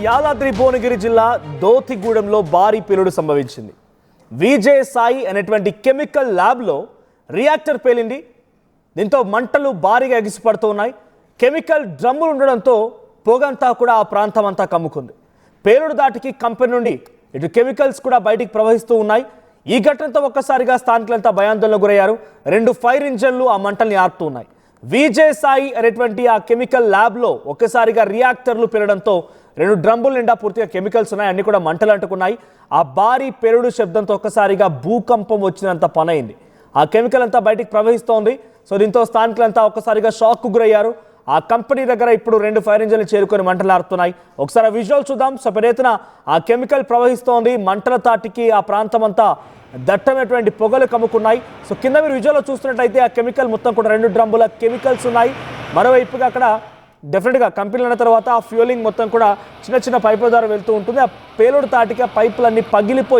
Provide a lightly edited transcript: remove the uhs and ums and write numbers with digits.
యాదాద్రి భువనగిరి జిల్లా దోతిగూడెంలో భారీ పేలుడు సంభవించింది. విజయ్ సాయి అనేటువంటి కెమికల్ ల్యాబ్లో రియాక్టర్ పేలింది. దీంతో మంటలు భారీగా ఎగిసిపడుతూ ఉన్నాయి. కెమికల్ డ్రమ్ములు ఉండడంతో పొగంతా కూడా ఆ ప్రాంతం అంతా కమ్ముకుంది. పేలుడు దాటికి కంపెనీ నుండి ఇటు కెమికల్స్ కూడా బయటికి ప్రవహిస్తూ ఉన్నాయి. ఈ ఘటనతో ఒక్కసారిగా స్థానికులంతా భయాందోళనకు గురయ్యారు. 2 ఫైర్ ఇంజన్లు ఆ మంటల్ని ఆర్పుతూ ఉన్నాయి. విజయ్ సాయి అనేటువంటి ఆ కెమికల్ ల్యాబ్లో ఒక్కసారిగా రియాక్టర్లు పేలడంతో 2 డ్రమ్ముల నిండా పూర్తిగా కెమికల్స్ ఉన్నాయి. అన్ని కూడా మంటలు అంటుకున్నాయి. ఆ భారీ పేలుడు శబ్దంతో ఒక్కసారిగా భూకంపం వచ్చినంత పనైంది. ఆ కెమికల్ అంతా బయటికి ప్రవహిస్తోంది. సో దీంతో స్థానికులంతా ఒక్కసారిగా షాక్కు గురయ్యారు. ఆ కంపెనీ దగ్గర ఇప్పుడు 2 ఫైర్ ఇంజన్లు చేరుకొని మంటలు ఆరుతున్నాయి. ఒకసారి ఆ విజువల్ చూద్దాం. సో పెద్ద ఎత్తున ఆ కెమికల్ ప్రవహిస్తోంది. మంటల తాటికి ఆ ప్రాంతం అంతా దట్టమైనటువంటి పొగలు కమ్ముకున్నాయి. సో కింద మీరు విజువల్లో చూస్తున్నట్టయితే ఆ కెమికల్ మొత్తం కూడా 2 డ్రమ్ముల కెమికల్స్ ఉన్నాయి. మరోవైపుగా అక్కడ డెఫినెట్గా కంపెనీలు అయిన తర్వాత ఆ ఫ్యూలింగ్ మొత్తం కూడా చిన్న చిన్న పైపుల ద్వారా వెళ్తూ ఉంటుంది. ఆ పేలుడు తాటికి ఆ పైపులన్నీ పగిలిపోయి